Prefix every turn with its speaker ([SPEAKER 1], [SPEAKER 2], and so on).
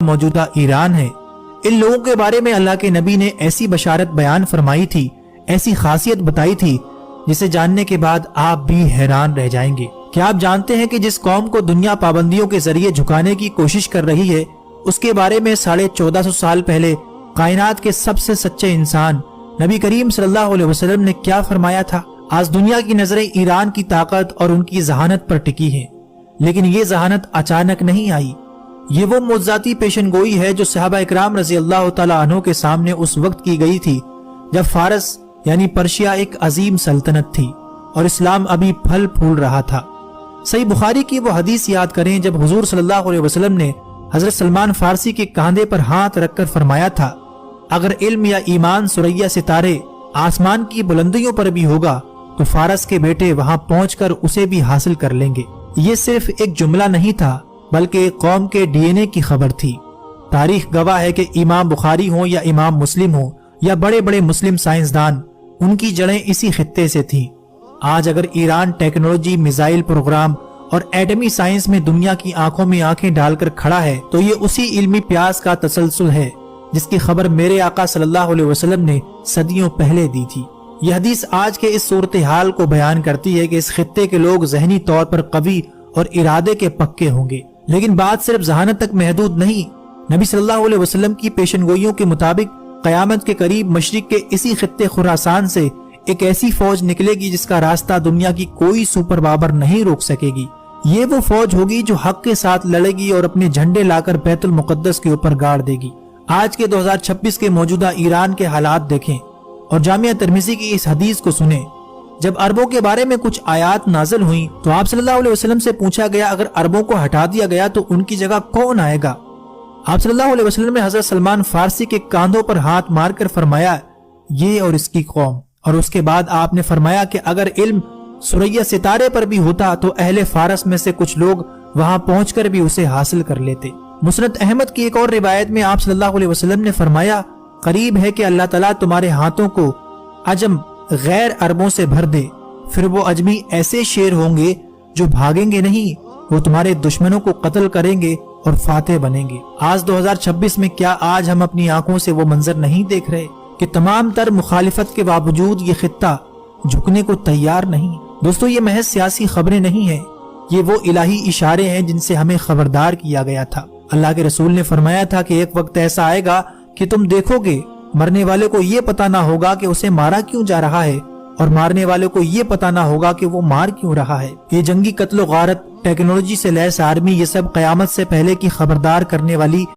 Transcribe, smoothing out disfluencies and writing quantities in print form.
[SPEAKER 1] موجودہ ایران ہے، ان لوگوں کے بارے میں اللہ کے نبی نے ایسی بشارت بیان فرمائی تھی، ایسی خاصیت بتائی تھی جسے جاننے کے بعد آپ بھی حیران رہ جائیں گے۔ کیا آپ جانتے ہیں کہ جس قوم کو دنیا پابندیوں کے ذریعے جھکانے کی کوشش کر رہی ہے، اس کے بارے میں 1450 سال پہلے کائنات کے سب سے سچے انسان نبی کریم صلی اللہ علیہ وسلم نے کیا فرمایا تھا؟ آج دنیا کی نظریں ایران کی طاقت اور ان کی ذہانت پر ٹکی ہیں، لیکن یہ ذہانت اچانک نہیں آئی۔ یہ وہ معجزاتی پیشن گوئی ہے جو صحابہ اکرام رضی اللہ تعالیٰ عنہ کے سامنے اس وقت کی گئی تھی جب فارس یعنی پرشیا ایک عظیم سلطنت تھی اور اسلام ابھی پھل پھول رہا تھا۔ صحیح بخاری کی وہ حدیث یاد کریں جب حضور صلی اللہ علیہ وسلم نے حضرت سلمان فارسی کے کاندھے پر ہاتھ رکھ کر فرمایا تھا، اگر علم یا ایمان ثریا ستارے آسمان کی بلندیوں پر بھی ہوگا تو فارس کے بیٹے وہاں پہنچ کر اسے بھی حاصل کر لیں گے۔ یہ صرف ایک جملہ نہیں تھا بلکہ ایک قوم کے ڈی این اے کی خبر تھی۔ تاریخ گواہ ہے کہ امام بخاری ہوں یا امام مسلم ہوں یا بڑے بڑے مسلم سائنسدان، ان کی جڑیں اسی خطے سے تھیں۔ آج اگر ایران ٹیکنالوجی، میزائل پروگرام اور ایٹمی سائنس میں دنیا کی آنکھوں میں آنکھیں ڈال کر کھڑا ہے تو یہ اسی علمی پیاس کا تسلسل ہے جس کی خبر میرے آقا صلی اللہ علیہ وسلم نے صدیوں پہلے دی تھی۔ یہ حدیث آج کے اس صورتحال کو بیان کرتی ہے کہ اس خطے کے لوگ ذہنی طور پر قوی اور ارادے کے پکے ہوں گے، لیکن بات صرف ذہانت تک محدود نہیں۔ نبی صلی اللہ علیہ وسلم کی پیشن گوئیوں کے مطابق قیامت کے قریب مشرق کے اسی خطے خراسان سے ایک ایسی فوج نکلے گی جس کا راستہ دنیا کی کوئی سپر پاور نہیں روک سکے گی۔ یہ وہ فوج ہوگی جو حق کے ساتھ لڑے گی اور اپنے جھنڈے لا کر بیت المقدس کے اوپر گاڑ دے گی۔ آج کے 2026 کے موجودہ ایران کے حالات دیکھیں اور جامعہ ترمذی کی اس حدیث کو سنیں۔ جب عربوں کے بارے میں کچھ آیات نازل ہوئیں تو آپ صلی اللہ علیہ وسلم سے پوچھا گیا اگر عربوں کو ہٹا دیا گیا تو ان کی جگہ کون آئے گا؟ آپ صلی اللہ علیہ وسلم نے حضرت سلمان فارسی کے کاندھوں پر ہاتھ مار کر فرمایا، یہ اور اس کی قوم۔ اور اس کے بعد آپ نے فرمایا کہ اگر علم ثریا ستارے پر بھی ہوتا تو اہل فارس میں سے کچھ لوگ وہاں پہنچ کر بھی اسے حاصل کر لیتے۔ مسند احمد کی ایک اور روایت میں آپ صلی اللہ علیہ وسلم نے فرمایا، قریب ہے کہ اللہ تعالیٰ تمہارے ہاتھوں کو عجم غیر عربوں سے بھر دے، پھر وہ عجمی ایسے شیر ہوں گے جو بھاگیں گے نہیں، وہ تمہارے دشمنوں کو قتل کریں گے اور فاتح بنیں گے۔ آج 2026 میں کیا آج ہم اپنی آنکھوں سے وہ منظر نہیں دیکھ رہے کہ تمام تر مخالفت کے باوجود یہ خطہ جھکنے کو تیار نہیں؟ دوستو، یہ محض سیاسی خبریں نہیں ہیں، یہ وہ الہی اشارے ہیں جن سے ہمیں خبردار کیا گیا تھا۔ اللہ کے رسول نے فرمایا تھا کہ ایک وقت ایسا آئے گا کہ تم دیکھو گے مرنے والے کو یہ پتا نہ ہوگا کہ اسے مارا کیوں جا رہا ہے اور مارنے والے کو یہ پتا نہ ہوگا کہ وہ مار کیوں رہا ہے۔ یہ جنگی قتل و غارت، ٹیکنالوجی سے لیس آرمی، یہ سب قیامت سے پہلے کی خبردار کرنے والی